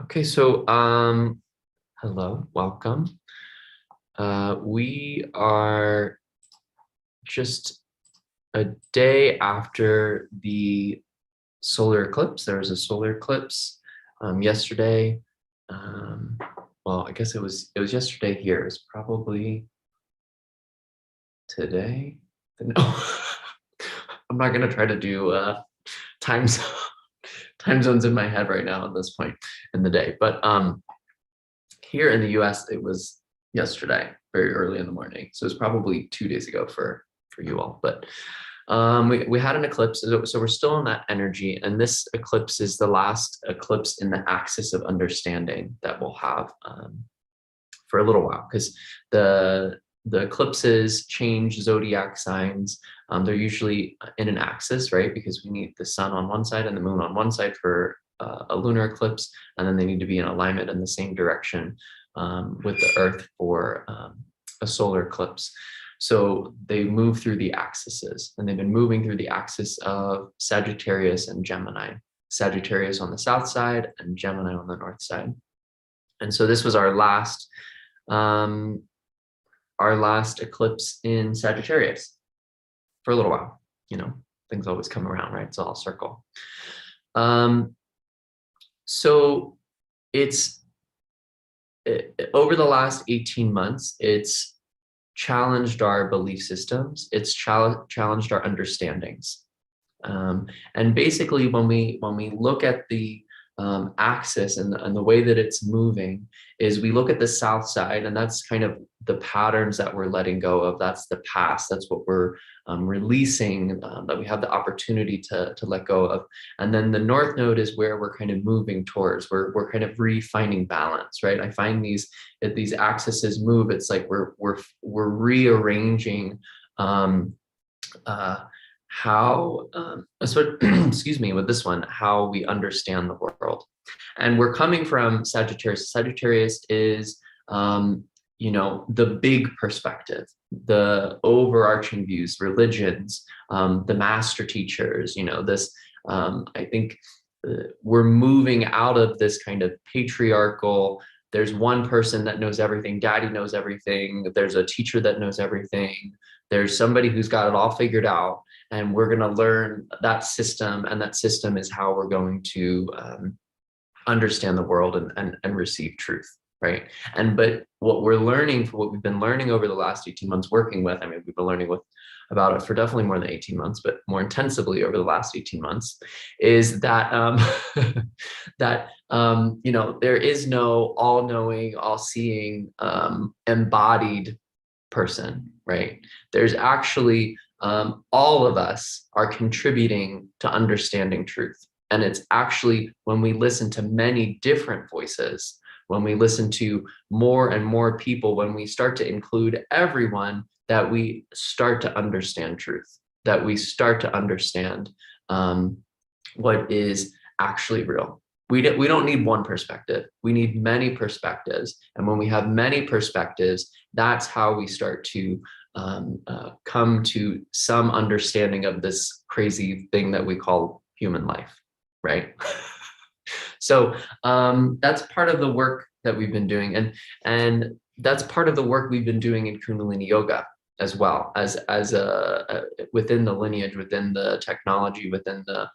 Okay, so hello, welcome. We are just a day after the solar eclipse. There was a solar eclipse yesterday. Um, well, I guess it was yesterday here. It was probably today. No, I'm not gonna try to do time zone, time zones in my head right now at this point in the day. But here in the US, it was yesterday, very early in the morning. So it's probably 2 days ago for you all. But we had an eclipse, so we're still in that energy. And this eclipse is the last eclipse in the axis of understanding that we'll have for a little while, because the eclipses change zodiac signs. They're usually in an axis, right? Because we need the sun on one side and the moon on one side for a lunar eclipse, and then they need to be in alignment in the same direction with the Earth for a solar eclipse. So they move through the axes, and they've been moving through the axis of Sagittarius and Gemini. Sagittarius on the south side and Gemini on the north side. And so this was um, our last eclipse in Sagittarius for a little while. You know, things always come around, right? It's all a circle. So over the last 18 months, it's challenged our belief systems. It's challenged our understandings. And basically, when we look at the axis and the way that it's moving, is we look at the south side, and that's kind of the patterns that we're letting go of. That's the past. That's what we're releasing, that we have the opportunity to let go of. And then the north node is where we're kind of moving towards. We're kind of refining balance, right? I find these axes move. It's like we're rearranging how excuse me, with this one, how we understand the world. And we're coming from Sagittarius. Sagittarius is the big perspective, the overarching views, religions, the master teachers, this I think we're moving out of this kind of patriarchal, there's one person that knows everything, daddy knows everything, there's a teacher that knows everything, there's somebody who's got it all figured out, and we're going to learn that system, and that system is how we're going to understand the world and receive truth, right? But what we've been learning over the last 18 months working with, I mean, we've been learning about it for definitely more than 18 months, but more intensively over the last 18 months, is that there is no all-knowing, all-seeing, embodied person, right? There's actually all of us are contributing to understanding truth. And it's actually when we listen to many different voices, when we listen to more and more people, when we start to include everyone, that we start to understand truth, that we start to understand what is actually real. We don't need one perspective. We need many perspectives. And when we have many perspectives, that's how we start to come to some understanding of this crazy thing that we call human life, right? So that's part of the work that we've been doing. And that's part of the work we've been doing in Kundalini Yoga as well, as within the lineage, within the technology, within the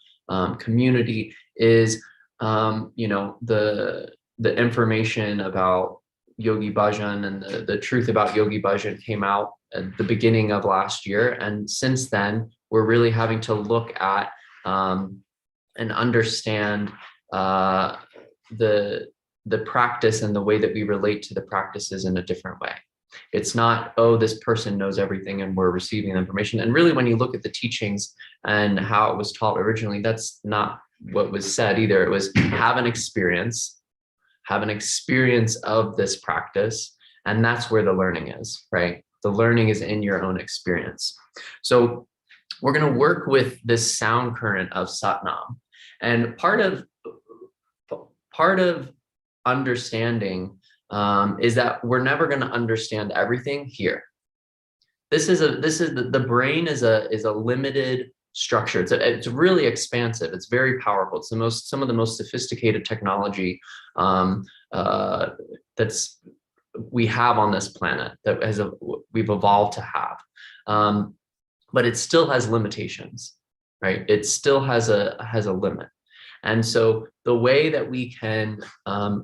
community, is the information about Yogi Bhajan and the truth about Yogi Bhajan came out at the beginning of last year. And since then, we're really having to look at and understand the practice and the way that we relate to the practices in a different way. It's not, oh, this person knows everything and we're receiving information. And really, when you look at the teachings and how it was taught originally, that's not what was said either. It was have an experience of this practice. And that's where the learning is, right? The learning is in your own experience. So we're going to work with this sound current of Satnam. And part of understanding is that we're never going to understand everything here. The brain is a limited structure. It's really expansive. It's very powerful. It's some of the most sophisticated technology um, that's we have on this planet that we've evolved to have. But it still has limitations, right? It still has a limit. And so the way that we can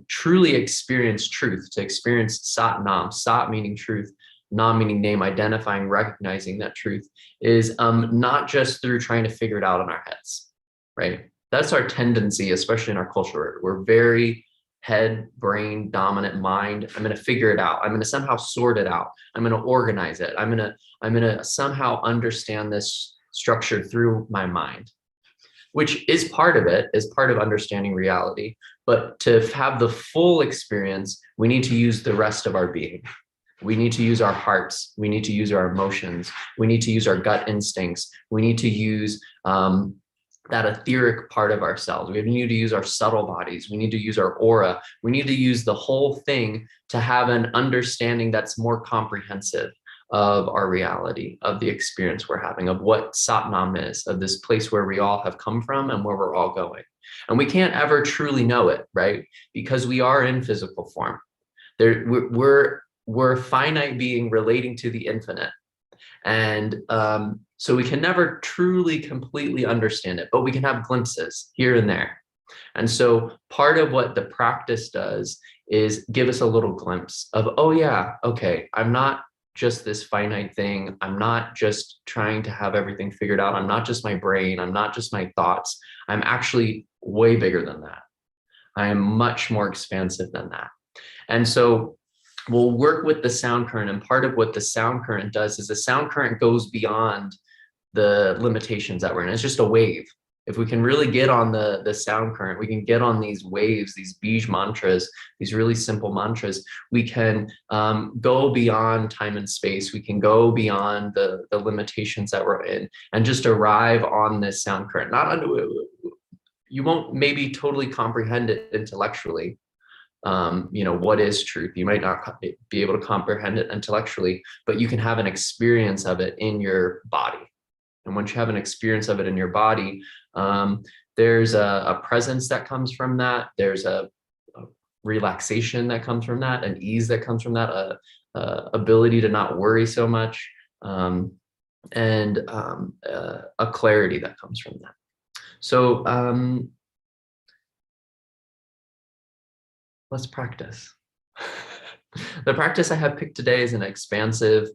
truly experience truth, to experience Sat Nam, Sat meaning truth, Nam meaning name, identifying, recognizing that truth, is not just through trying to figure it out in our heads, right? That's our tendency, especially in our culture. We're very head, brain, dominant mind. I'm going to figure it out. I'm going to somehow sort it out. I'm going to organize it. I'm going to somehow understand this structure through my mind, which is part of it, is part of understanding reality. But to have the full experience, we need to use the rest of our being. We need to use our hearts. We need to use our emotions. We need to use our gut instincts. We need to use that etheric part of ourselves. We need to use our subtle bodies. We need to use our aura. We need to use the whole thing to have an understanding that's more comprehensive of our reality, of the experience we're having, of what Satnam is, of this place where we all have come from and where we're all going. And we can't ever truly know it, right? Because we are in physical form. We're a finite being relating to the infinite. And so we can never truly, completely understand it, but we can have glimpses here and there. And so part of what the practice does is give us a little glimpse of, oh yeah, okay, I'm not just this finite thing. I'm not just trying to have everything figured out. I'm not just my brain. I'm not just my thoughts. I'm actually way bigger than that. I am much more expansive than that. And so we'll work with the sound current. And part of what the sound current does is the sound current goes beyond the limitations that we're in. It's just a wave. If we can really get on the sound current, we can get on these waves, these Bij mantras, these really simple mantras, we can go beyond time and space. We can go beyond the limitations that we're in and just arrive on this sound current. You won't maybe totally comprehend it intellectually. What is truth? You might not be able to comprehend it intellectually, but you can have an experience of it in your body. And once you have an experience of it in your body, there's a presence that comes from that. There's a relaxation that comes from that, an ease that comes from that, a ability to not worry so much, and a clarity that comes from that. So let's practice. The practice I have picked today is an expansive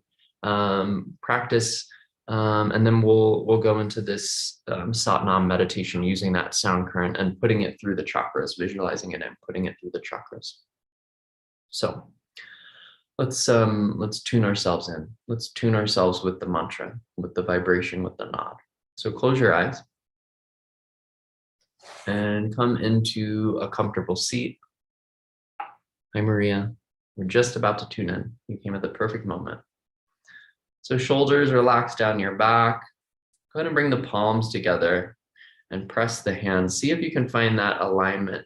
practice. And then we'll go into this Satnam meditation using that sound current and putting it through the chakras, visualizing it and putting it through the chakras. So let's tune ourselves in. Let's tune ourselves with the mantra, with the vibration, with the nod. So close your eyes and come into a comfortable seat. Hi, Maria. We're just about to tune in. You came at the perfect moment. So shoulders relax down your back. Go ahead and bring the palms together and press the hands. See if you can find that alignment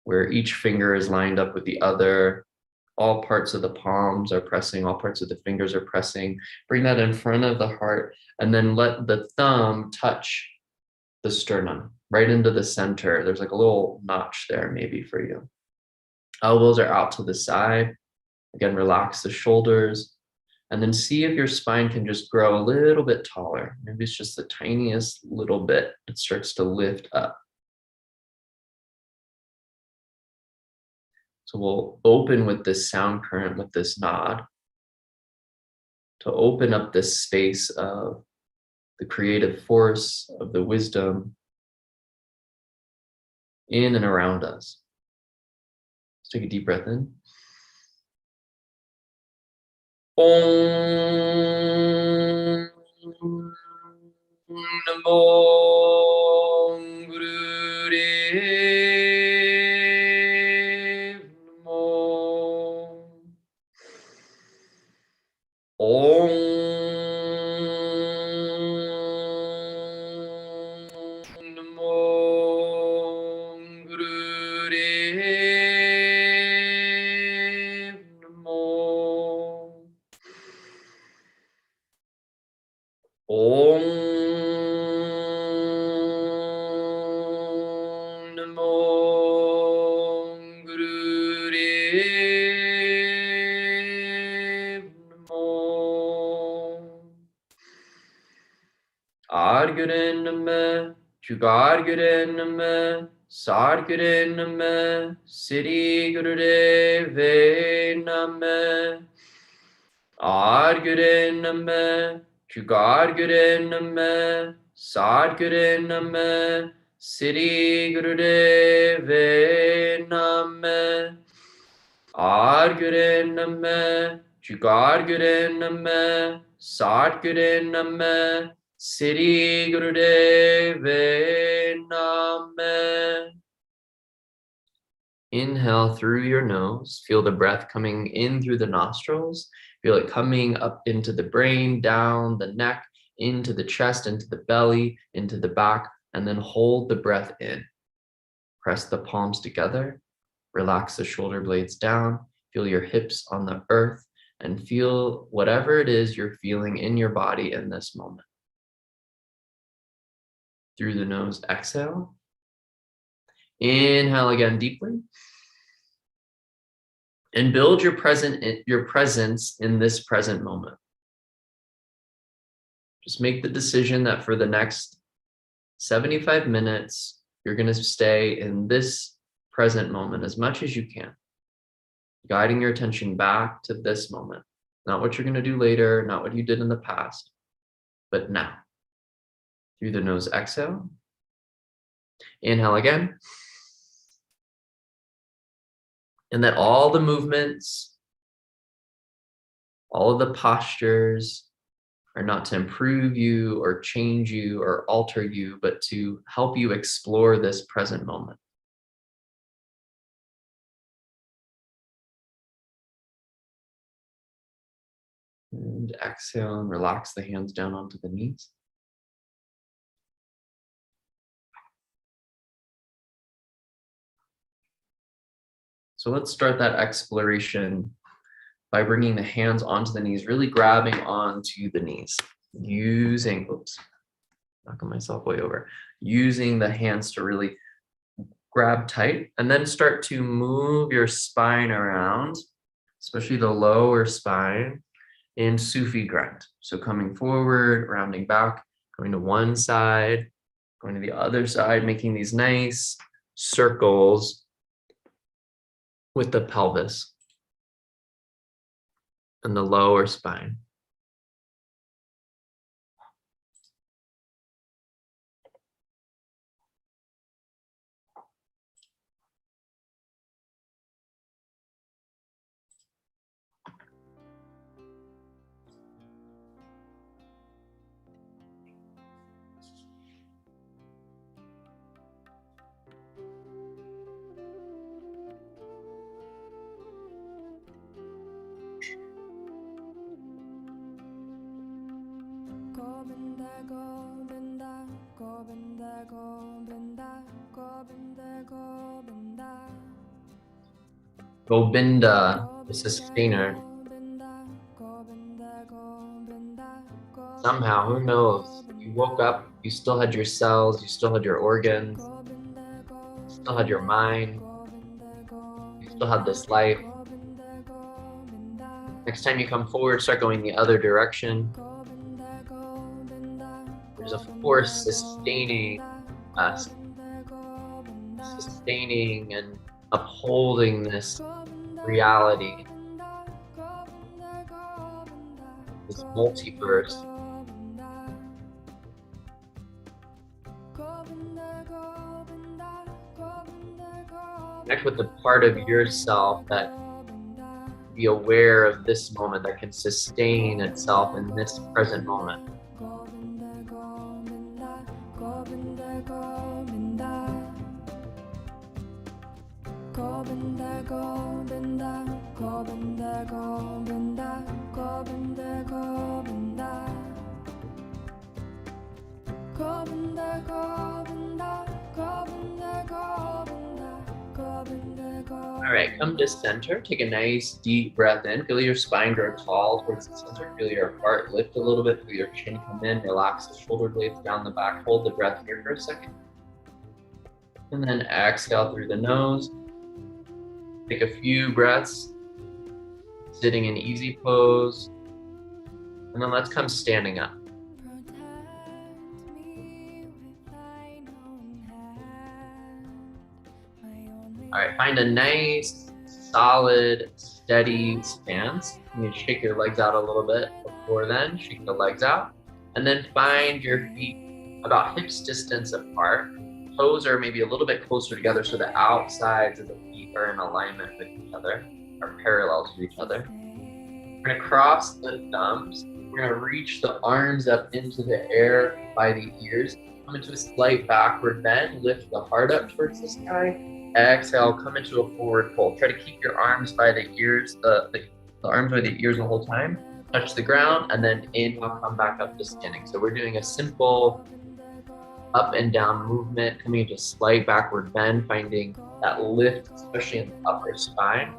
where each finger is lined up with the other. All parts of the palms are pressing, all parts of the fingers are pressing. Bring that in front of the heart and then let the thumb touch the sternum right into the center. There's like a little notch there maybe for you. Elbows are out to the side. Again, relax the shoulders. And then see if your spine can just grow a little bit taller. Maybe it's just the tiniest little bit. It starts to lift up. So we'll open with this sound current, with this nod, to open up this space of the creative force, of the wisdom in and around us. Let's take a deep breath in. Om Namo Gurudev Namo. Om Namo Gurudev Namo. Om Adguru Nama, Jugadguru Nama, Sadguru Nama, Siddhi Gurudeve Nama. Adguru Nama, Jugadguru Nama, Sadguru Nama, Siddhi Gurudeve Nama. Adguru Nama, Jugadguru Nama, Sadguru Nama, Siddhi Gurudeve Nama. Inhale through your nose. Feel the breath coming in through the nostrils. Feel it coming up into the brain, down the neck, into the chest, into the belly, into the back, and then hold the breath in. Press the palms together. Relax the shoulder blades down. Feel your hips on the earth and feel whatever it is you're feeling in your body in this moment. Through the nose, exhale. Inhale again deeply. And build your presence in this present moment. Just make the decision that for the next 75 minutes, you're going to stay in this present moment as much as you can, guiding your attention back to this moment, not what you're going to do later, not what you did in the past, but now. Through the nose, exhale. Inhale again. And that all the movements, all of the postures are not to improve you or change you or alter you, but to help you explore this present moment. And exhale and relax the hands down onto the knees. So let's start that exploration by bringing the hands onto the knees, really grabbing onto the knees, using, knocking myself way over, using the hands to really grab tight, and then start to move your spine around, especially the lower spine, in Sufi grind. So coming forward, rounding back, going to one side, going to the other side, making these nice circles with the pelvis and the lower spine. Govinda, the sustainer. Somehow, who knows? You woke up, you still had your cells, you still had your organs, you still had your mind, you still had this life. Next time you come forward, start going the other direction. There's a force sustaining us, sustaining and upholding this reality, this multiverse. Connect with the part of yourself that be aware of this moment, that can sustain itself in this present moment. All right, come to center. Take a nice deep breath in. Feel your spine grow tall towards the center. Feel your heart lift a little bit. Feel your chin come in. Relax the shoulder blades down the back. Hold the breath here for a second. And then exhale through the nose. Take a few breaths, sitting in easy pose. And then let's come standing up. All right, find a nice, solid, steady stance. You shake your legs out a little bit before then, shake the legs out. And then find your feet about hips distance apart. Toes are maybe a little bit closer together so the outsides of the feet are in alignment with each other, are parallel to each other. We're gonna cross the thumbs. We're gonna reach the arms up into the air by the ears. Come into a slight backward bend, lift the heart up towards the sky. Exhale, come into a forward fold. Try to keep your arms by the ears, the arms by the ears the whole time. Touch the ground, and then inhale, come back up to standing. So we're doing a simple up and down movement, coming into a slight backward bend, finding that lift, especially in the upper spine.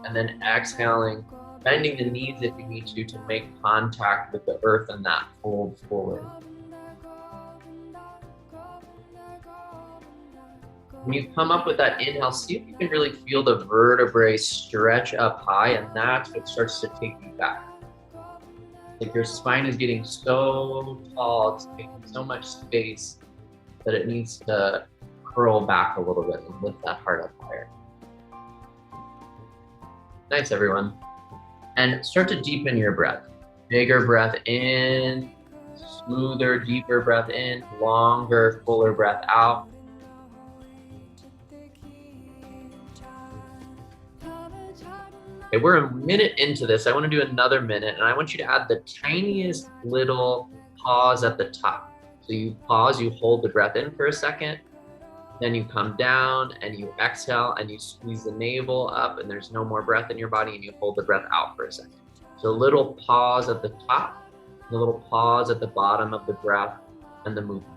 And then exhaling, bending the knees if you need to make contact with the earth and that fold forward. When you come up with that inhale, see if you can really feel the vertebrae stretch up high, and that's what starts to take you back. Like your spine is getting so tall, it's taking so much space that it needs to curl back a little bit and lift that heart up higher. Nice, everyone. And start to deepen your breath. Bigger breath in, smoother, deeper breath in, longer, fuller breath out. Okay, we're a minute into this. I want to do another minute, and I want you to add the tiniest little pause at the top. So you pause, you hold the breath in for a second, then you come down and you exhale and you squeeze the navel up and there's no more breath in your body and you hold the breath out for a second. So a little pause at the top, a little pause at the bottom of the breath and the movement.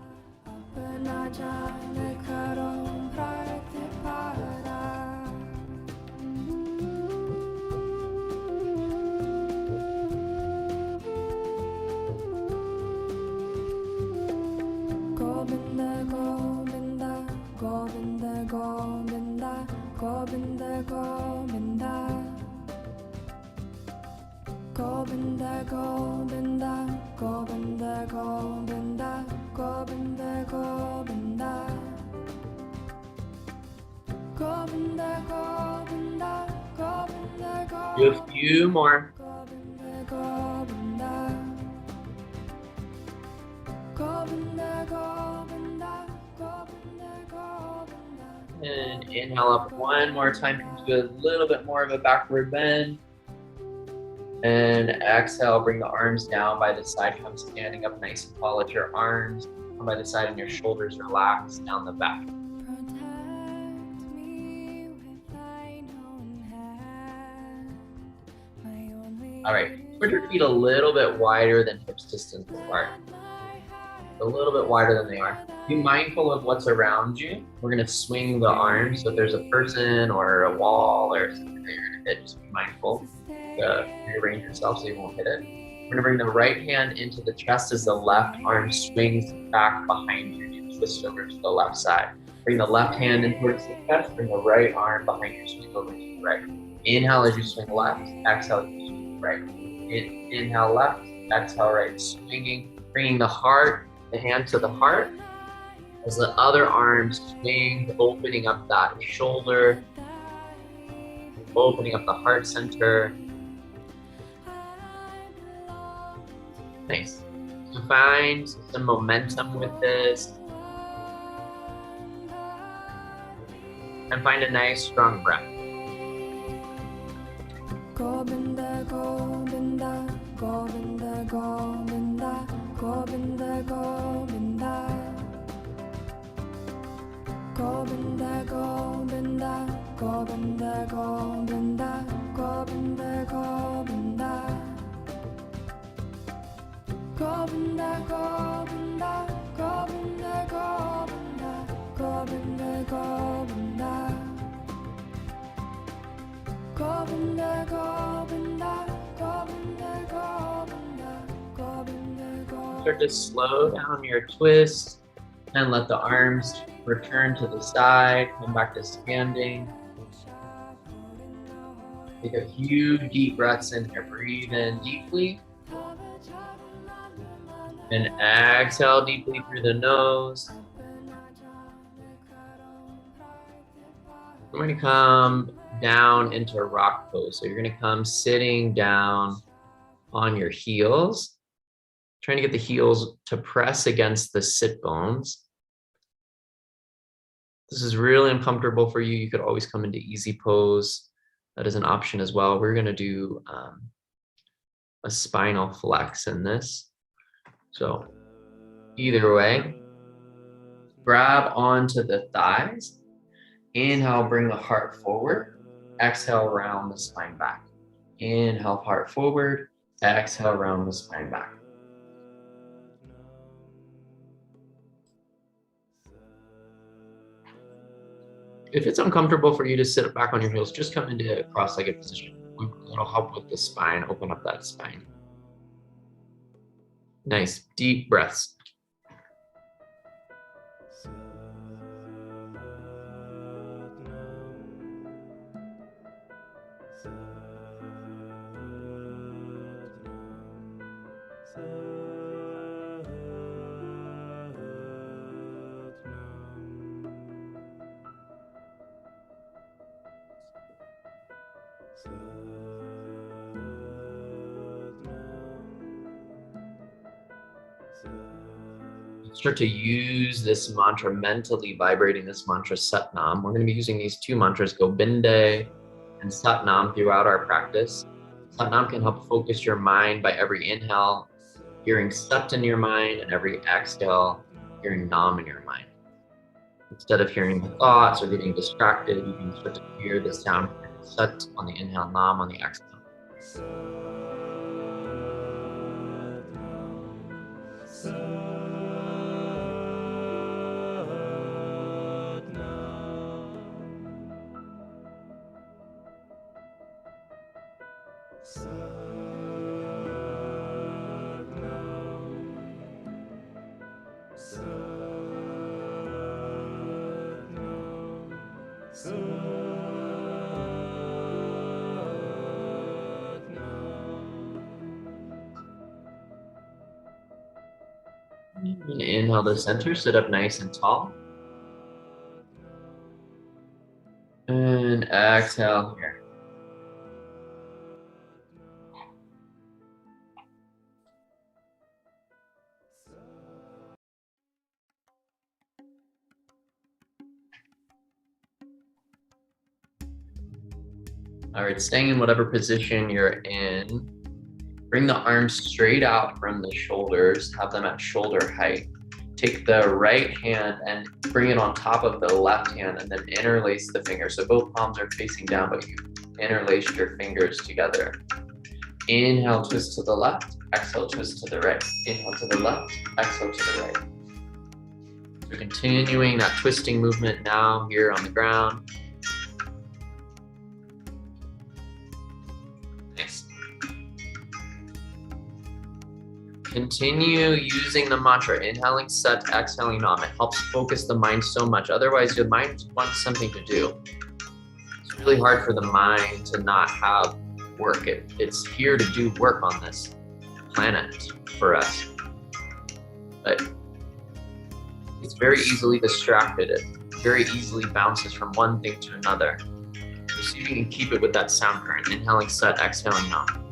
Govinda, Govinda, Govinda, Govinda, Govinda, Govinda. Govinda, Govinda, Govinda, Govinda. Do a few more. Govinda, Govinda. Govinda, Govinda, Govinda, Govinda. And inhale up one more time, come to a little bit more of a backward bend. And exhale, bring the arms down by the side, come standing up nice and tall. Let your arms come by the side and your shoulders relax down the back. All right, spread your feet a little bit wider than hips distance apart. A little bit wider than they are. Be mindful of what's around you. We're gonna swing the arms. So if there's a person or a wall or something that you're gonna hit, just be mindful to rearrange yourself so you won't hit it. We're gonna bring the right hand into the chest as the left arm swings back behind you. You twist over to the left side. Bring the left hand in towards the chest, bring the right arm behind you, swing over to the right. Inhale as you swing left, exhale as you swing right. Inhale left, exhale right, swinging, bringing the heart, the hand to the heart, as the other arm swings, opening up that shoulder, opening up the heart center. Nice. So find some momentum with this. And find a nice, strong breath. Govinda, Govinda, Govinda, Govinda, Govinda, Govinda. Govinda, Govinda, Govinda, Govinda, Govinda, Govinda. Govinda, Govinda, Govinda, Govinda, Govinda, Govinda. Govinda, Govinda, Govinda, Govinda, Govinda, Govinda. Start to slow down your twist and let the arms return to the side, come back to standing. Take a few deep breaths in here. Breathe in deeply. And exhale deeply through the nose. We're going to come down into rock pose. So you're going to come sitting down on your heels, trying to get the heels to press against the sit bones. This is really uncomfortable for you. You could always come into easy pose. That is an option as well. We're going to do a spinal flex in this. So either way, grab onto the thighs. Inhale, bring the heart forward. Exhale, round the spine back. Inhale, heart forward. Exhale, round the spine back. If it's uncomfortable for you to sit back on your heels, just come into a cross-legged position. It'll help with the spine, open up that spine. Nice, deep breaths. Start to use this mantra, mentally vibrating this mantra, Satnam. We're going to be using these two mantras, Gobinde and Satnam, throughout our practice. Satnam can help focus your mind by every inhale, hearing Sat in your mind, and every exhale, hearing Nam in your mind. Instead of hearing the thoughts or getting distracted, you can start to hear the sound Sat on the inhale, Nam on the exhale. And inhale to center, sit up nice and tall. And exhale here. All right, staying in whatever position you're in, bring the arms straight out from the shoulders, have them at shoulder height. Take the right hand and bring it on top of the left hand and then interlace the fingers. So both palms are facing down, but you interlace your fingers together. Inhale, twist to the left, exhale, twist to the right. Inhale to the left, exhale to the right. So continuing that twisting movement now here on the ground. Nice. Continue using the mantra, inhaling Sat, exhaling Nam. It helps focus the mind so much. Otherwise, your mind wants something to do. It's really hard for the mind to not have work. It's here to do work on this planet for us. But it's very easily distracted. It very easily bounces from one thing to another. So see if you can keep it with that sound current. Inhaling Sat, exhaling Nam.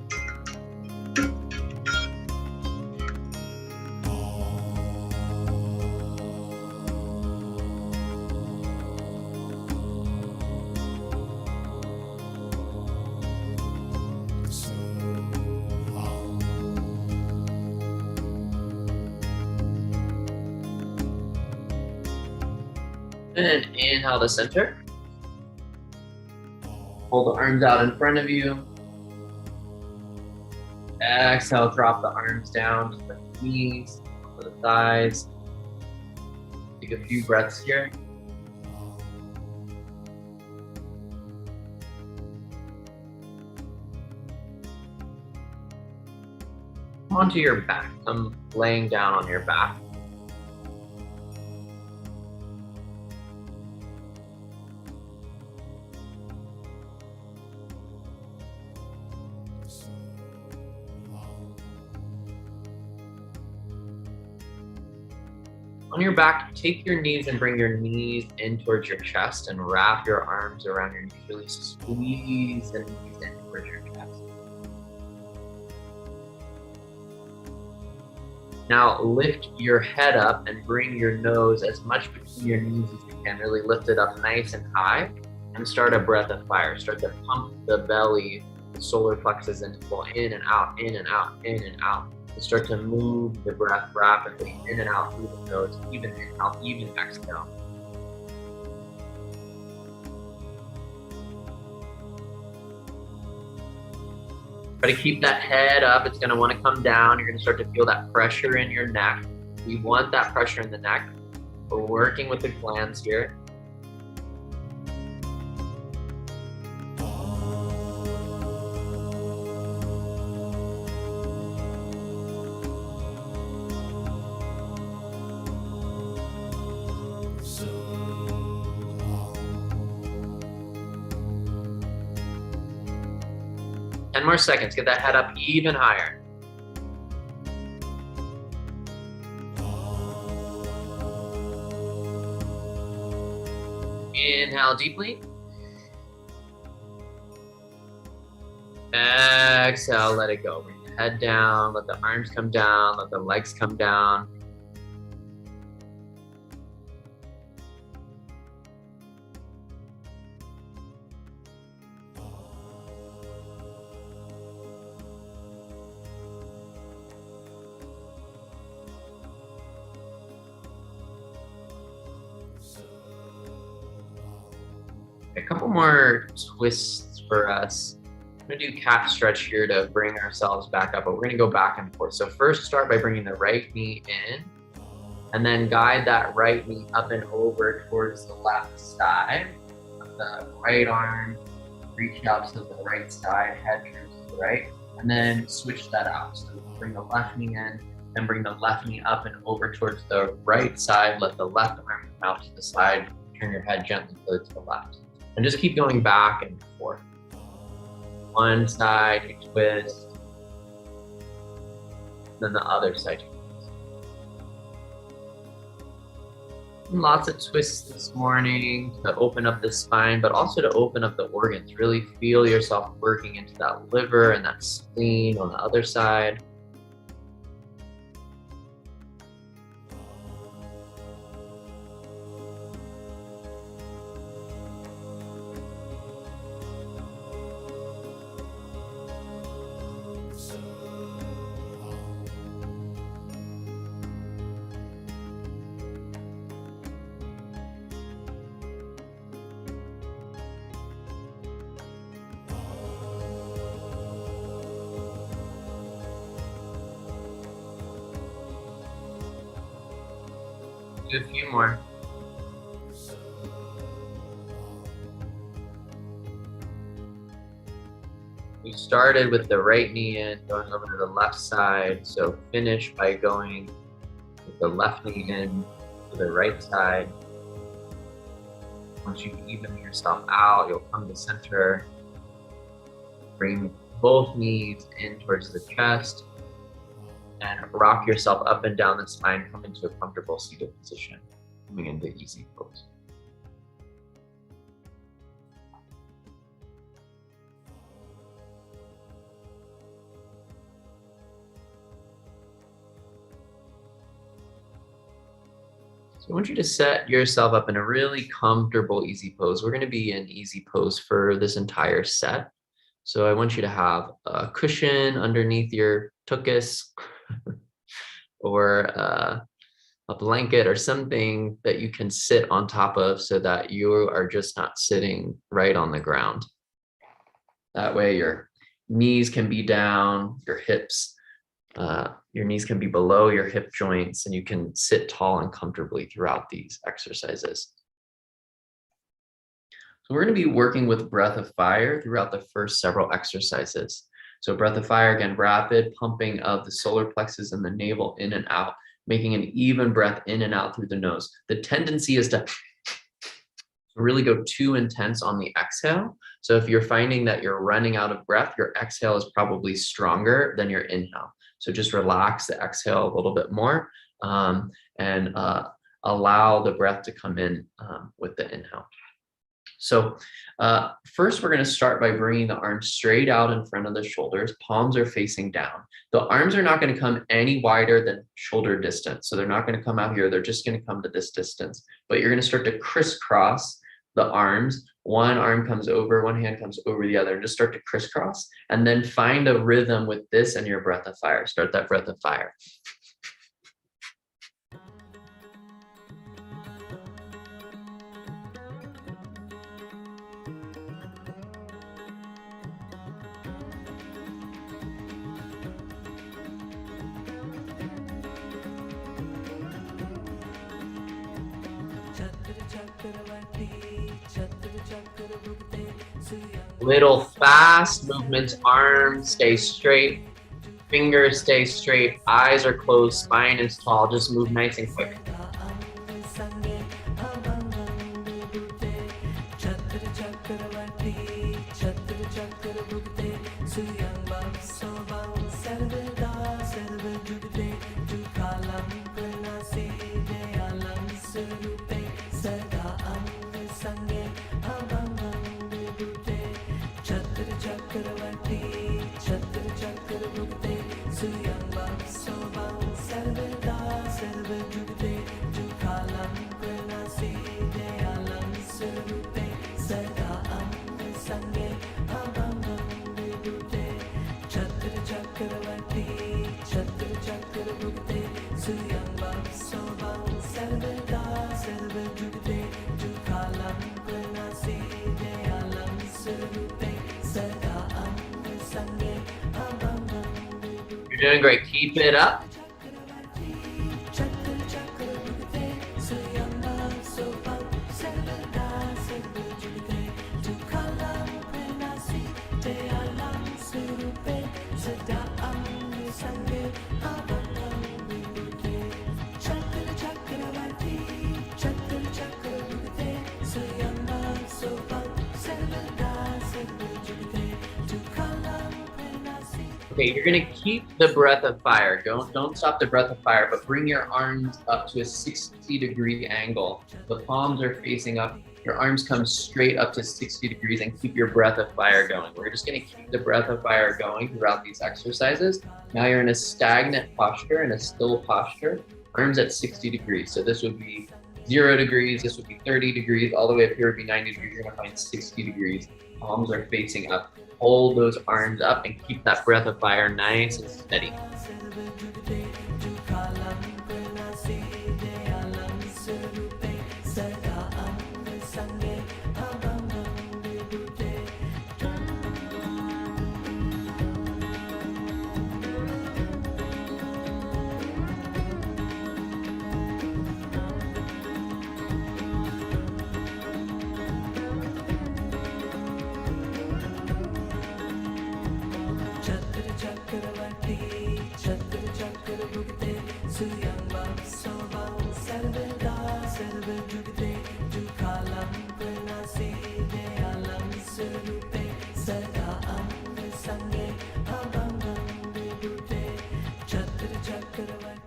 And inhale to center. Hold the arms out in front of you. Exhale, drop the arms down to the knees, to the thighs. Take a few breaths here. Onto your back. Come laying down on your back. On your back, take your knees and bring your knees in towards your chest and wrap your arms around your knees. Really squeeze the knees in towards your chest. Now lift your head up and bring your nose as much between your knees as you can. Really lift it up nice and high and start a breath of fire. Start to pump the belly, the solar plexus into flow in and out, in and out, in and out. And start to move the breath rapidly in and out through the nose, even inhale, even exhale. Try to keep that head up. It's going to want to come down. You're going to start to feel that pressure in your neck. We want that pressure in the neck. We're working with the glands here. More seconds. Get that head up even higher. Inhale deeply. Exhale, let it go. Bring the head down, let the arms come down, let the legs come down. A couple more twists for us. I'm gonna do cat stretch here to bring ourselves back up, but we're gonna go back and forth. So first start by bringing the right knee in and then guide that right knee up and over towards the left side of the right arm. Reach out to the right side, head turns to the right, and then switch that out. So bring the left knee in, then bring the left knee up and over towards the right side. Let the left arm come out to the side. Turn your head gently to the left. And just keep going back and forth. One side, you twist. Then the other side, you twist. Lots of twists this morning to open up the spine, but also to open up the organs. Really feel yourself working into that liver and that spleen on the other side. Do a few more. We started with the right knee in, going over to the left side. So finish by going with the left knee in to the right side. Once you even yourself out, you'll come to center. Bring both knees in towards the chest. And rock yourself up and down the spine, come into a comfortable seated position, coming into easy pose. So I want you to set yourself up in a really comfortable, easy pose. We're going to be in easy pose for this entire set. So I want you to have a cushion underneath your tuchus, or a blanket or something that you can sit on top of so that you are just not sitting right on the ground. That way your knees can be down, your hips, your knees can be below your hip joints, and you can sit tall and comfortably throughout these exercises. So we're going to be working with breath of fire throughout the first several exercises. So breath of fire, again, rapid pumping of the solar plexus and the navel in and out, making an even breath in and out through the nose. The tendency is to really go too intense on the exhale. So if you're finding that you're running out of breath, your exhale is probably stronger than your inhale. So just relax the exhale a little bit more and allow the breath to come in with the inhale. So first, we're going to start by bringing the arms straight out in front of the shoulders. Palms are facing down. The arms are not going to come any wider than shoulder distance. So they're not going to come out here. They're just going to come to this distance. But you're going to start to crisscross the arms. One arm comes over, one hand comes over the other, and just start to crisscross. And then find a rhythm with this and your breath of fire. Start that breath of fire. Little fast movements, arms stay straight, fingers stay straight, eyes are closed, spine is tall, just move nice and quick. You're doing great. Keep it up. Okay, you're gonna keep the breath of fire. Don't stop the breath of fire, but bring your arms up to a 60-degree angle. The palms are facing up. Your arms come straight up to 60 degrees and keep your breath of fire going. We're just gonna keep the breath of fire going throughout these exercises. Now you're in a stagnant posture, in a still posture, arms at 60 degrees. So this would be 0 degrees, this would be 30 degrees, all the way up here would be 90 degrees. You're gonna find 60 degrees. Palms are facing up. Hold those arms up and keep that breath of fire nice and steady.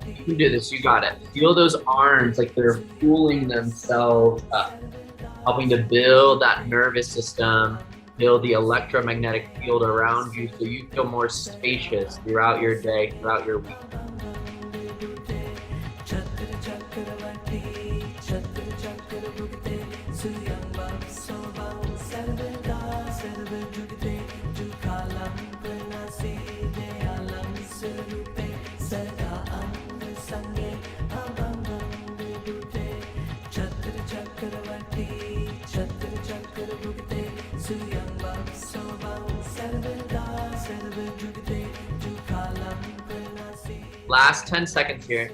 You can do this, you got it. Feel those arms like they're pulling themselves up, helping to build that nervous system, build the electromagnetic field around you so you feel more spacious throughout your day, throughout your week. Last 10 seconds here.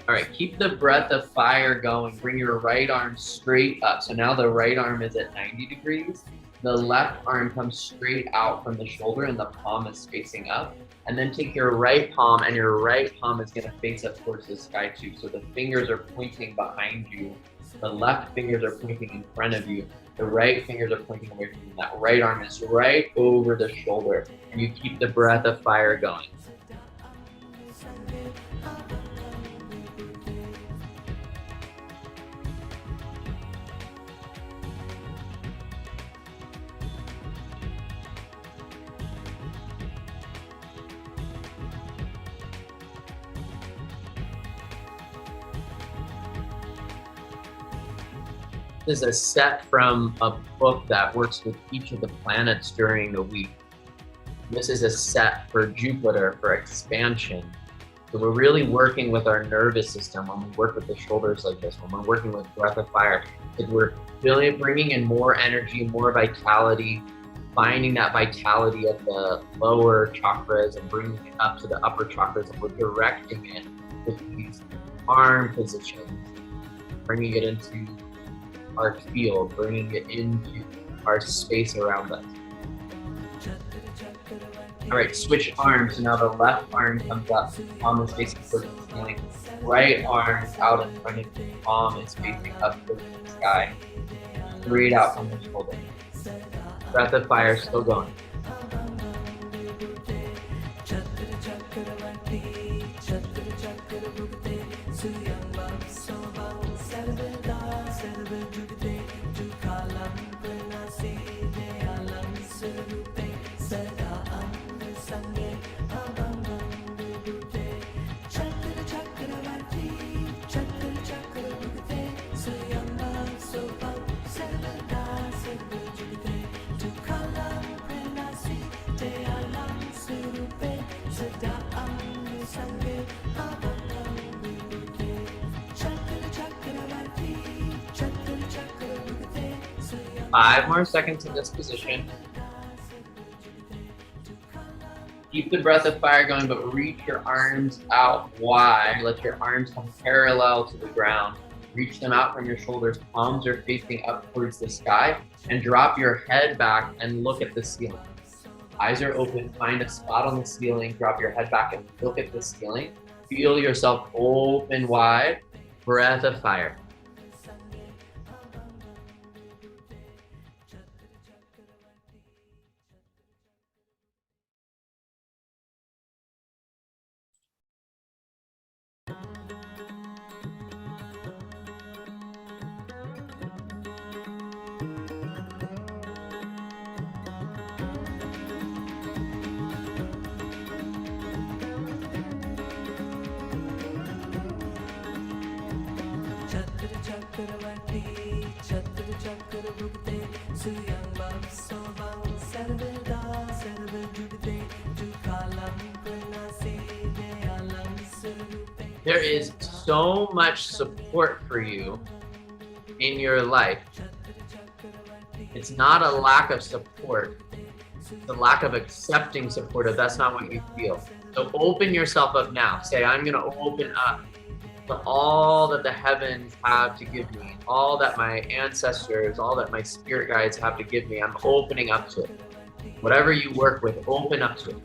All right, keep the breath of fire going. Bring your right arm straight up. So now the right arm is at 90 degrees. The left arm comes straight out from the shoulder and the palm is facing up. And then take your right palm and your right palm is gonna face up towards the sky too. So the fingers are pointing behind you The left fingers are pointing in front of you. The right fingers are pointing away from you. That right arm is right over the shoulder. And you keep the breath of fire going. This is a set from a book that works with each of the planets during the week. This is a set for Jupiter for expansion. So we're really working with our nervous system when we work with the shoulders like this, when we're working with breath of fire, because we're really bringing in more energy, more vitality, finding that vitality at the lower chakras and bringing it up to the upper chakras, and we're directing it with these arm positions, bringing it into our field, bringing it into our space around us. All right, switch arms. So now the left arm comes up, palm is facing towards the ceiling. Right arm is out in front of you, palm is facing up towards the sky. Straight out from the shoulder. Breath of fire still going. Five more seconds in this position. Keep the breath of fire going, but reach your arms out wide. Let your arms come parallel to the ground. Reach them out from your shoulders. Palms are facing up towards the sky. And drop your head back and look at the ceiling. Eyes are open. Find a spot on the ceiling. Drop your head back and look at the ceiling. Feel yourself open wide. Breath of fire. There is so much support for you in your life. It's not a lack of support. It's a lack of accepting support if that's not what you feel. So open yourself up now. Say, I'm going to open up to all that the heavens have to give me, all that my ancestors, all that my spirit guides have to give me. I'm opening up to it. Whatever you work with, open up to it.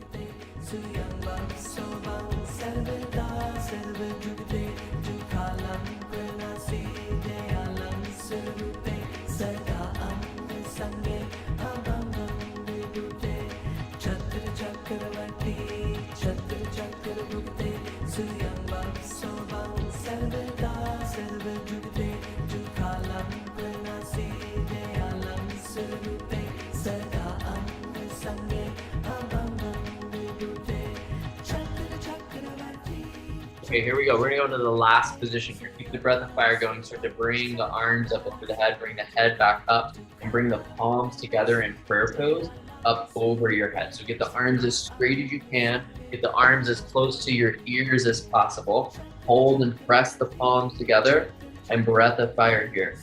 Okay, here we go. We're gonna go into the last position here. Keep the breath of fire going. Start to bring the arms up over the head, bring the head back up, and bring the palms together in prayer pose up over your head. So get the arms as straight as you can. Get the arms as close to your ears as possible. Hold and press the palms together, and breath of fire here.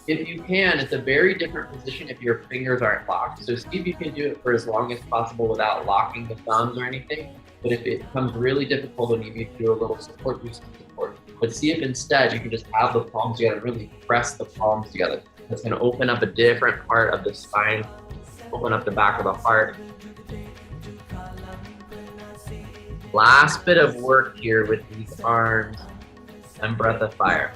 If you can, it's a very different position if your fingers aren't locked. So see if you can do it for as long as possible without locking the thumbs or anything. But if it becomes really difficult and you need to do a little support, do some support. But see if instead you can just have the palms together, really press the palms together. That's gonna open up a different part of the spine, open up the back of the heart. Last bit of work here with these arms and breath of fire.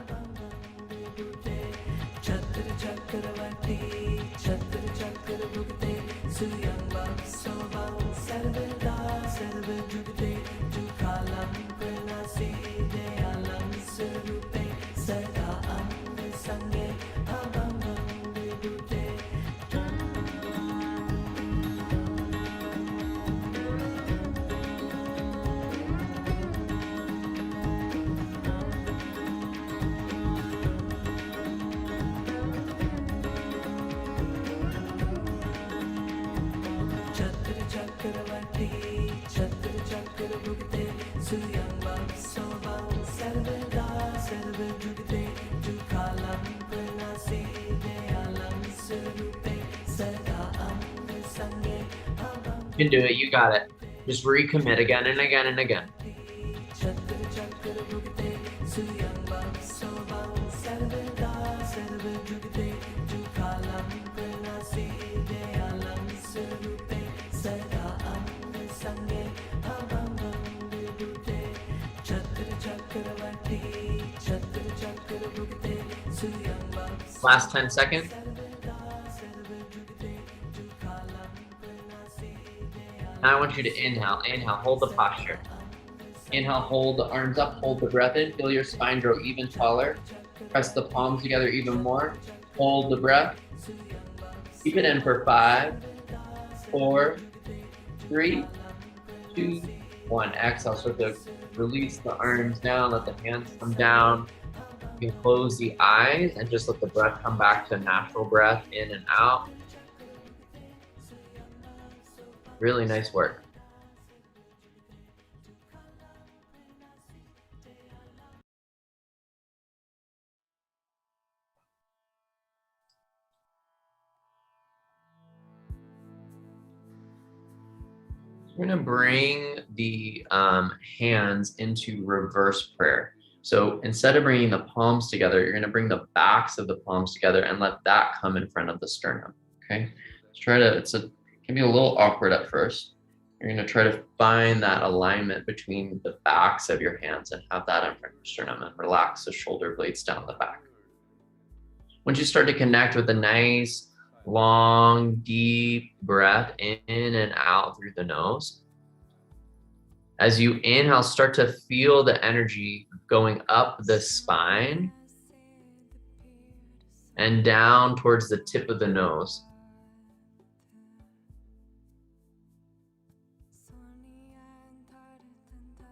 You can do it. You got it. Just recommit again and again and again. Last 10 seconds. Now I want you to inhale. Inhale, hold the posture. Inhale, hold the arms up, hold the breath in. Feel your spine grow even taller. Press the palms together even more. Hold the breath. Keep it in for 5, 4, 3, 2, 1. Exhale, start to release the arms down, let the hands come down. You can close the eyes and just let the breath come back to natural breath in and out. Really nice work. We're going to bring the hands into reverse prayer. So instead of bringing the palms together, you're going to bring the backs of the palms together and let that come in front of the sternum. Okay. Let's try to, it can be a little awkward at first. You're going to try to find that alignment between the backs of your hands and have that in front of your sternum and relax the shoulder blades down the back. Once you start to connect with a nice, long, deep breath in and out through the nose. As you inhale, start to feel the energy going up the spine and down towards the tip of the nose.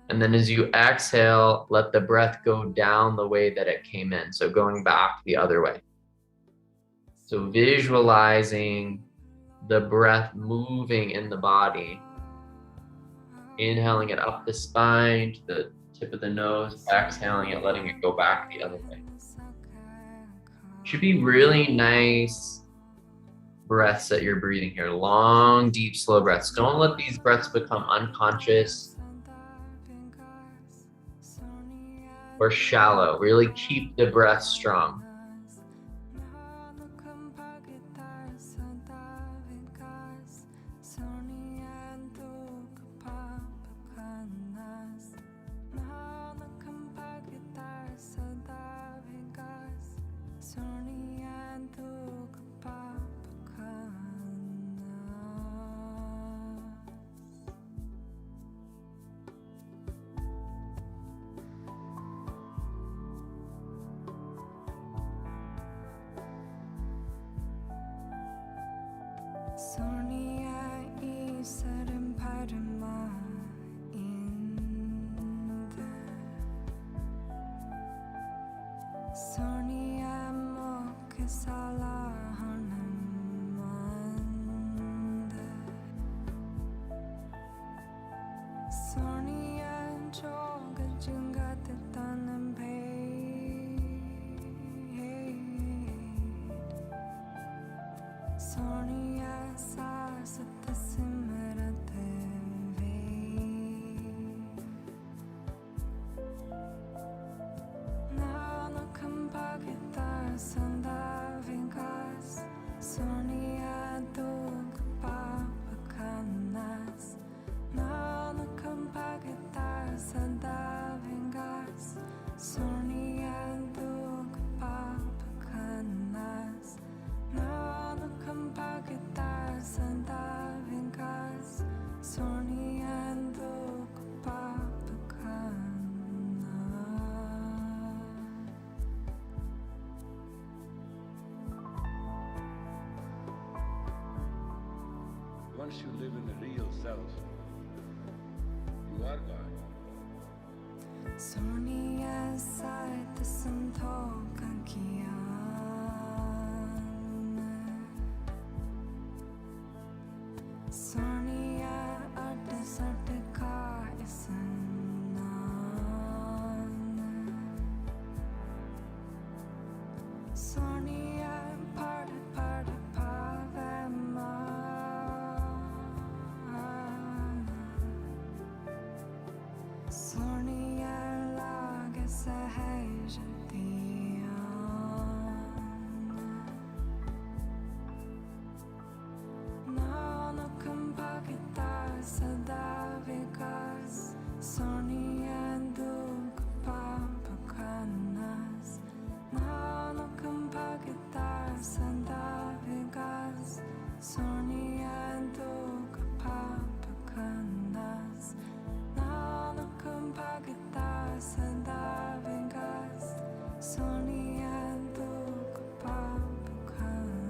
And then as you exhale, let the breath go down the way that it came in. So going back the other way. So visualizing the breath moving in the body, inhaling it up the spine to the tip of the nose, exhaling it, letting it go back the other way. Should be really nice breaths that you're breathing here. Long, deep, slow breaths. Don't let these breaths become unconscious or shallow. Really keep the breath strong. Sonia 이슬은 바람아인데 Sonia 먹게 살아하는 만데 Sonia 조금 같았다는 배 Sonia 사스트 스메라 대비 나는 깜빡이 따선다 빙가스 Sonia 두고박박한 나스 나는 깜빡이 따선다 빙가스 Sonia 두고박박한 나스 나는 깜빡이 따선다 빙가스 Sonia 두고박박한 Once you live in the real self, you are God. Sonia 살 뜻은 독하기야 Sonia 어디서든가 있은 나는 Sonia party party party Sonia लागे सहेज दिया 나는 금박이다 सदा विकास सोनिया दुख पापकाnas 나는 금박이다 सदा विकास सोनिया दुख पापकाnas 나는 금박이다 सदा विकास सोनिया दुख पापकाnas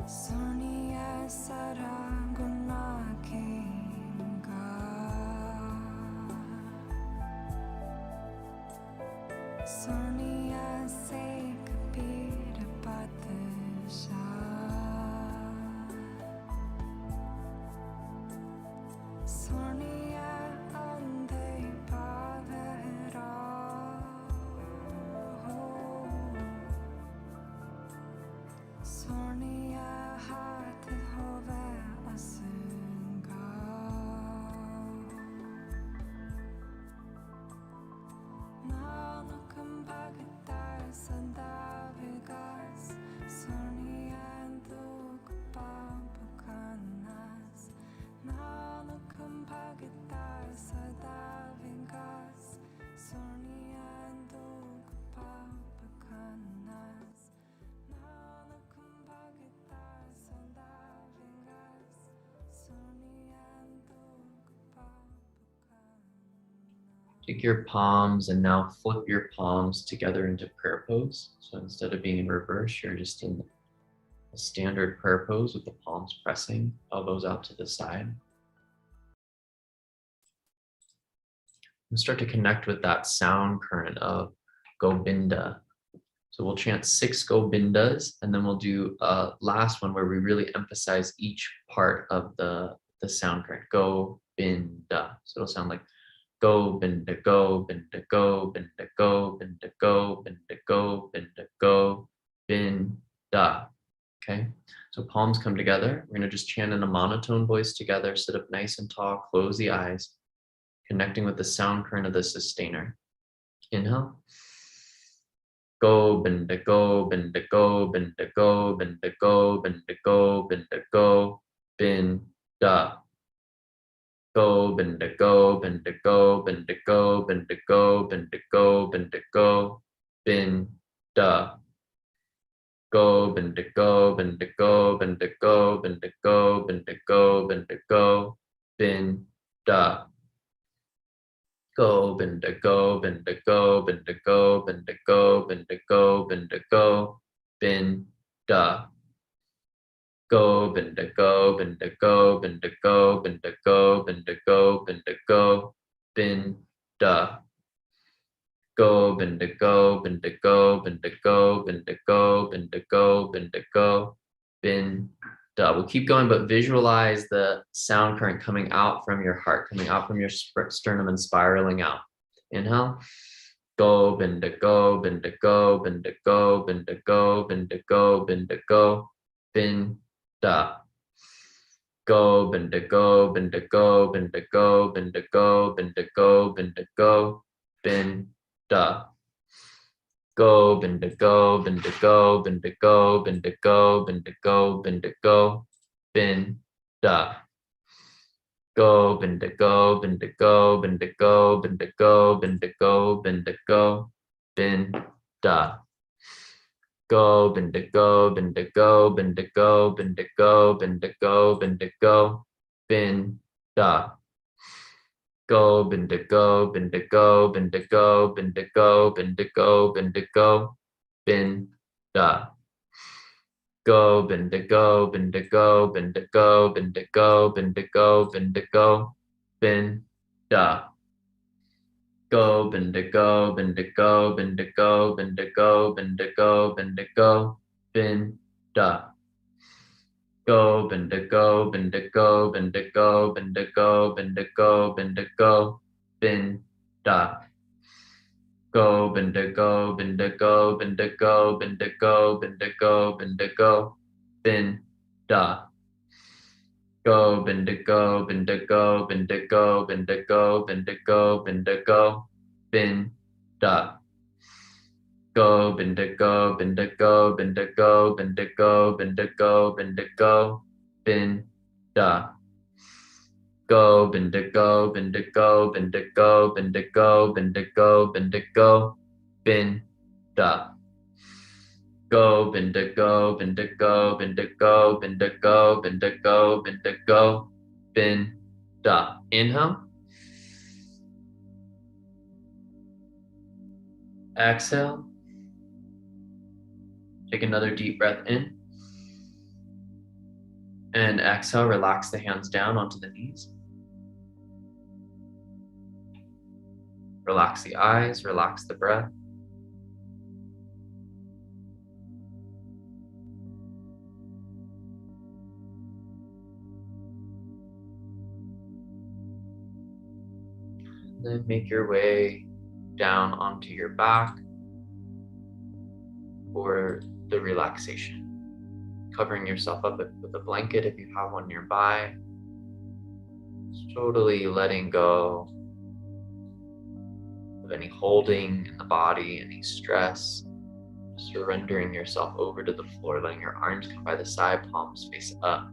Sonia Saragunakinga Sonia se kapira patisha Sonia ande pavera Sonia hat hove asunga Nano kumbagita sanda vigas Sonia duk pampacanas Nano kumbagita sada vigas Sonia duk pampacanas Nano kumbagita sanda vigas Sonia duk pampacanas Take your palms and now flip your palms together into prayer pose. So instead of being in reverse, you're just in a standard prayer pose with the palms pressing, elbows out to the side. And start to connect with that sound current of Govinda. So we'll chant 6 Govindas, and then we'll do a last one where we really emphasize each part of the sound current. Govinda. So it'll sound like Govinda, Govinda, Govinda, Govinda, Govinda, Govinda, Govinda. Okay, so palms come together. We're going to just chant in a monotone voice together. Sit up nice and tall, close the eyes, connecting with the sound current of the sustainer. Inhale. Govinda, Govinda, Govinda, Govinda, Govinda, Govinda, Govinda. Govinda, Govinda, Govinda, Govinda, Govinda, Govinda, Govinda. Govinda, Govinda, Govinda, Govinda, Govinda, Govinda, Govinda. Govinda, Govinda, Govinda, Govinda, Govinda, Govinda, Govinda. Govinda, Govinda, Govinda, Govinda, Govinda, Govinda, Govinda. Govinda, Govinda, Govinda, Govinda, Govinda, Govinda, Govinda. We'll keep going, but visualize the sound current coming out from your heart, coming out from your sternum and spiraling out. Inhale. Govinda, Govinda, Govinda, Govinda, Govinda, Govinda, Govinda. Govinda, Govinda, Govinda, Govinda, Govinda, Govinda, Govinda. Govinda, Govinda, Govinda, Govinda, Govinda, Govinda, Govinda. Govinda, Govinda, Govinda, Govinda, Govinda, Govinda, Govinda. Govinda, Govinda, Govinda, Govinda, Govinda, Govinda, Govinda. Govinda, Govinda, Govinda, Govinda, Govinda, Govinda, Govinda. Govinda, Govinda, Govinda, Govinda, Govinda, Govinda, Govinda. Govinda, Govinda, Govinda, Govinda, Govinda, Govinda, Govinda. Govinda, Govinda, Govinda, Govinda, Govinda, Govinda, Govinda. da. Go, bendigo, bendigo, bendigo, bendigo, bendigo, bendigo, bin, da. Go, bendigo, bendigo, bendigo, bendigo, bendigo, bendigo, bin, da. Go, bendigo, bendigo, bendigo, bendigo, bendigo, bendigo, bin, da. Go, bendigo, bendigo, bendigo, bendigo, bendigo, bendigo, bin, da. Go, bendigo, bendigo, bendigo, bendigo, bendigo, bendigo, bin, da. Inhale. Exhale. Take another deep breath in. And exhale, relax the hands down onto the knees. Relax the eyes, relax the breath. Then make your way down onto your back for the relaxation. Covering yourself up with a blanket if you have one nearby. Just totally letting go of any holding in the body, any stress. Surrendering yourself over to the floor, letting your arms come by the side, palms face up.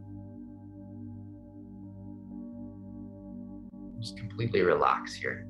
Just completely relax here.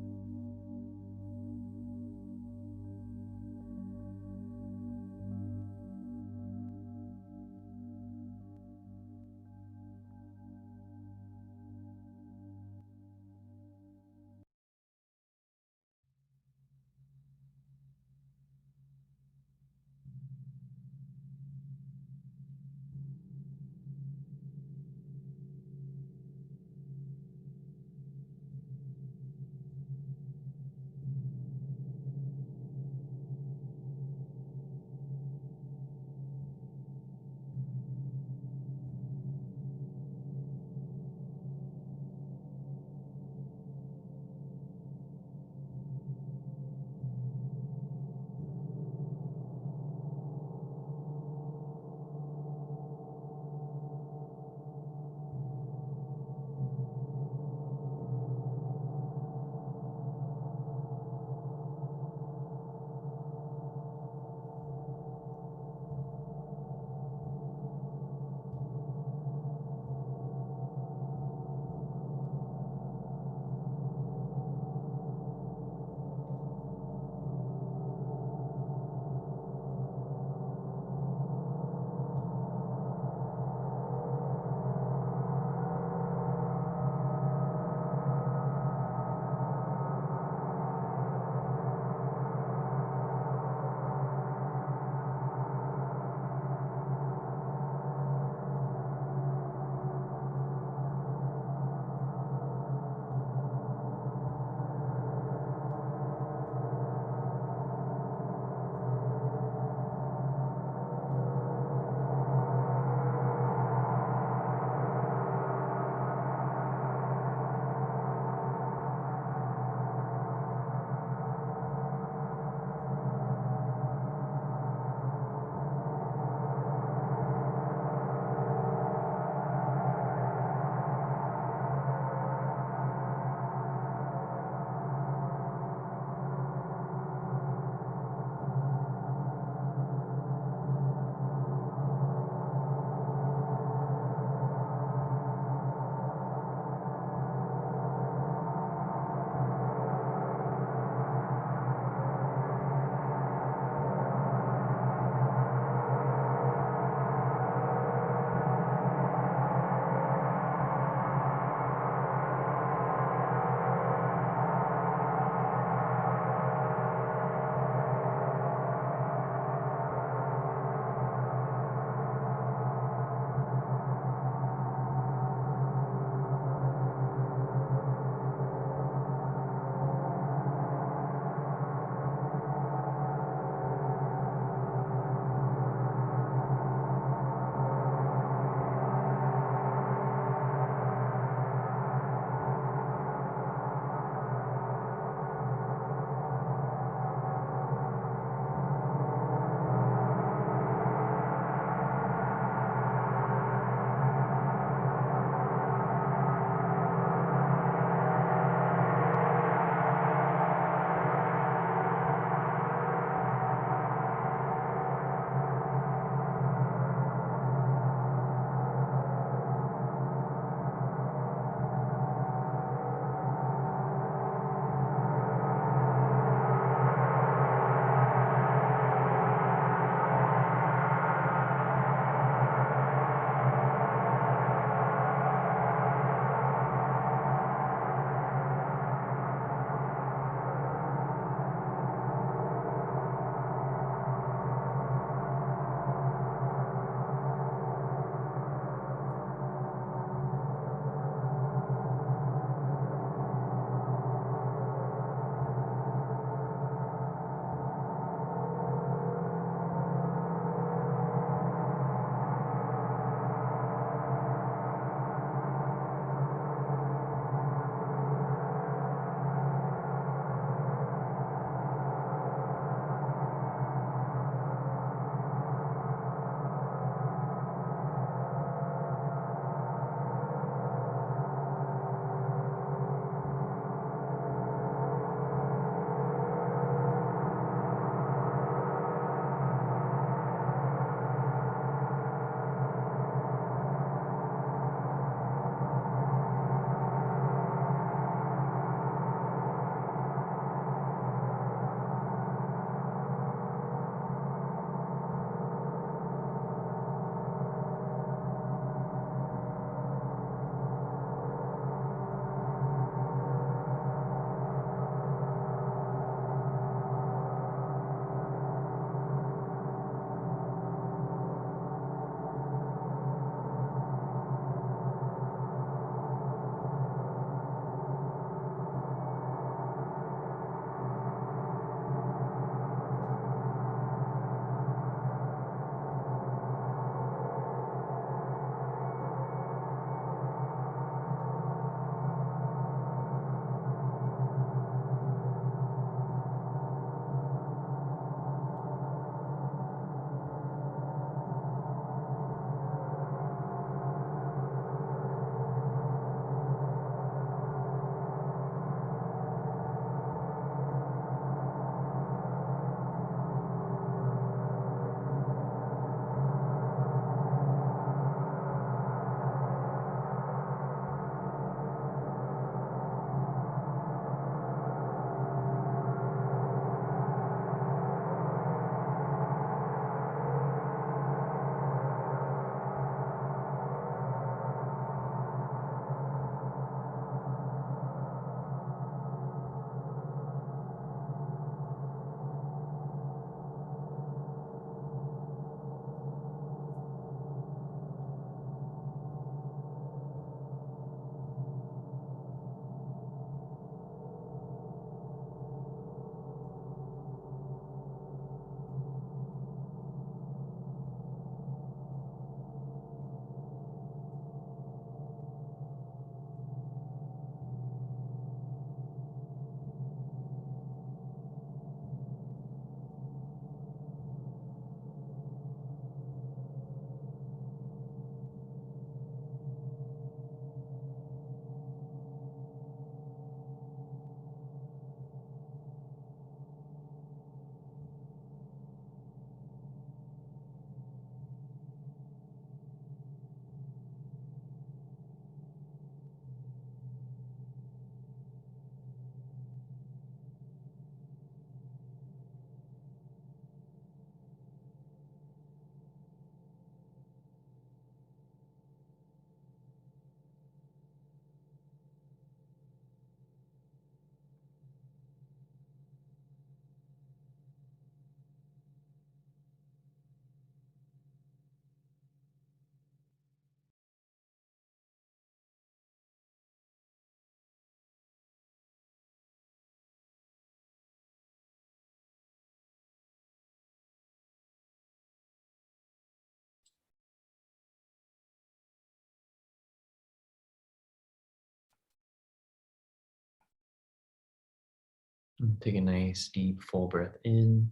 Take a nice deep full breath in.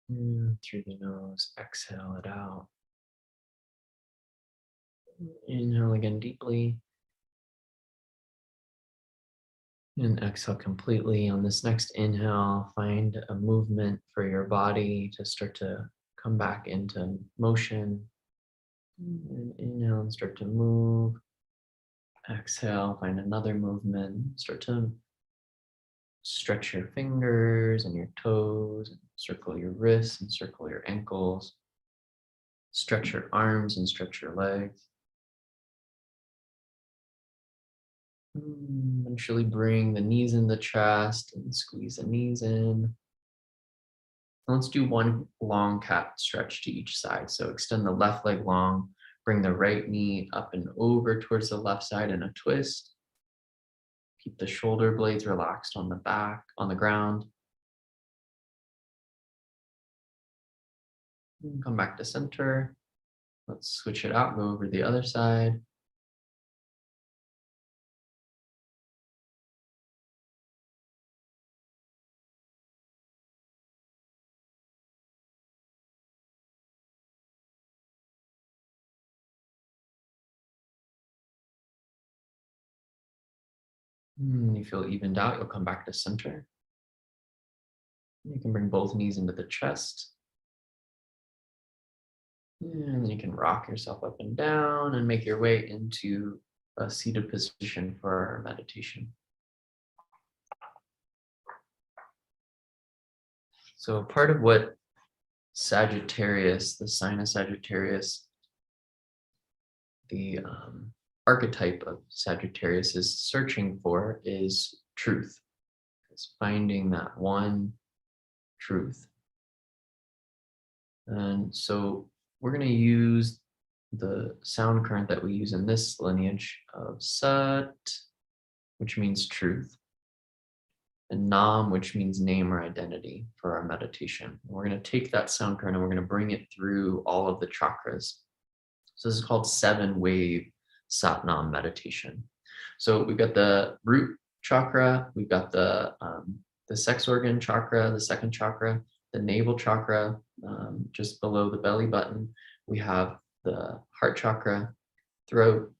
Through the nose, exhale it out. Inhale again deeply. And exhale completely. On this next inhale, find a movement for your body to start to come back into motion. And inhale and start to move. Exhale, find another movement. Start to stretch your fingers and your toes, and circle your wrists and circle your ankles. Stretch your arms and stretch your legs. Eventually bring the knees in the chest and squeeze the knees in. Let's do one long cat stretch to each side. So extend the left leg long, bring the right knee up and over towards the left side in a twist. Keep the shoulder blades relaxed on the back, on the ground. And come back to center. Let's switch it out, go over the other side. You feel evened out, you'll come back to center. You can bring both knees into the chest. And then you can rock yourself up and down and make your way into a seated position for our meditation. So part of what Sagittarius, the sign of Sagittarius, the archetype of Sagittarius is searching for is truth. It's finding that one truth. And so we're going to use the sound current that we use in this lineage of Sat, which means truth, and Nam, which means name or identity for our meditation. We're going to take that sound current and we're going to bring it through all of the chakras. So this is called 7-wave Sat Nam meditation. So we've got the root chakra, we've got the sex organ chakra, the second chakra, the navel chakra, just below the belly button. We have the heart chakra, throat,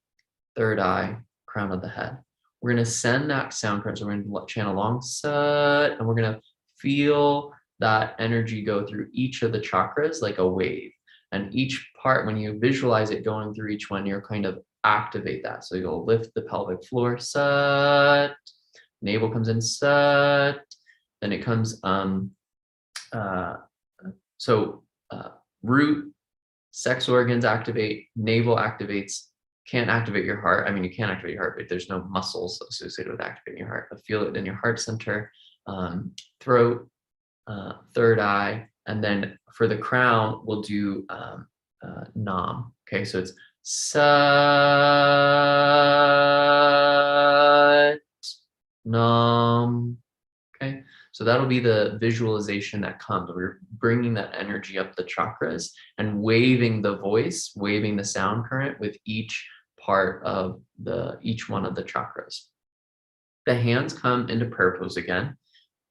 third eye, crown of the head. We're going to send that sound current. So we're going to chant along Sat, and we're going to feel that energy go through each of the chakras like a wave. And each part, when you visualize it going through each one, you're kind of activate that. So you'll lift the pelvic floor, Sat, navel comes in, Sat, then it comes, root, sex organs activate, navel activates, can't activate your heart. I mean, you can activate your heart, but there's no muscles associated with activating your heart. But feel it in your heart center, throat, third eye, and then for the crown, we'll do Nam. Okay, so it's Sat, Nam. Okay, so that'll be the visualization that comes. We're bringing that energy up the chakras and waving the voice, waving the sound current with each part of each one of the chakras. The hands come into prayer pose again.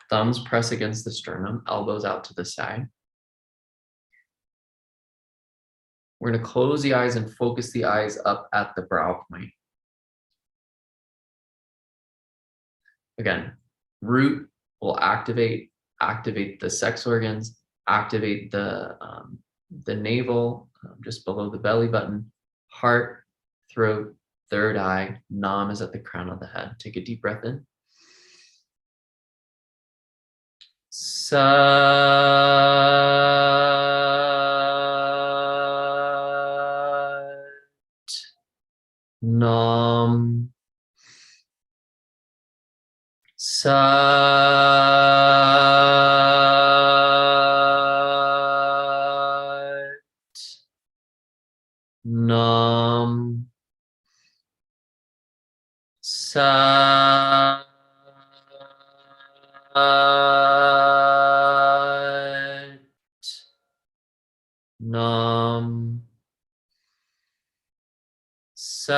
Thumbs press against the sternum, elbows out to the side. We're going to close the eyes and focus the eyes up at the brow point. Again, root will activate the sex organs, activate the navel just below the belly button, heart, throat, third eye, Nam is at the crown of the head. Take a deep breath in. Sat, Nam, Sat, Nam, Sat, Nam, Sat,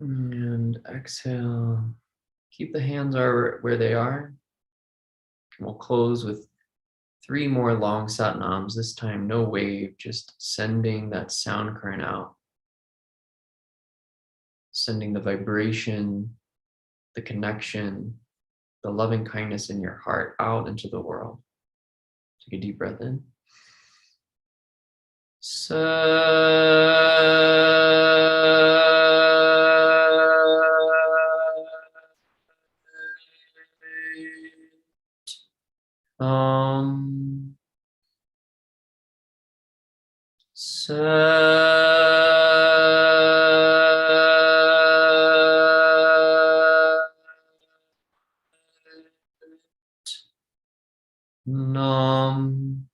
And exhale. Keep the hands are where they are. And we'll close with 3 more long sat nams. This time, no wave, just sending that sound current out. Sending the vibration, the connection, the loving kindness in your heart out into the world. Take a deep breath in. Um. Nam.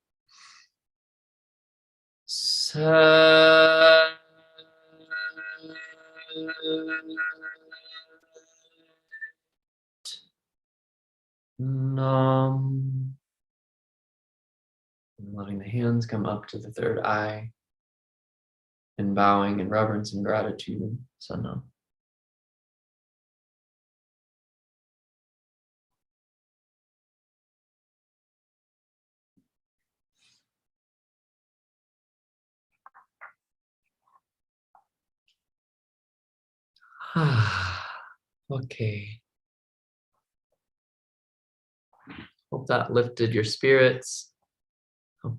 Nam. And letting the hands come up to the third eye and bowing in reverence and gratitude. Sanam. Okay. Hope that lifted your spirits.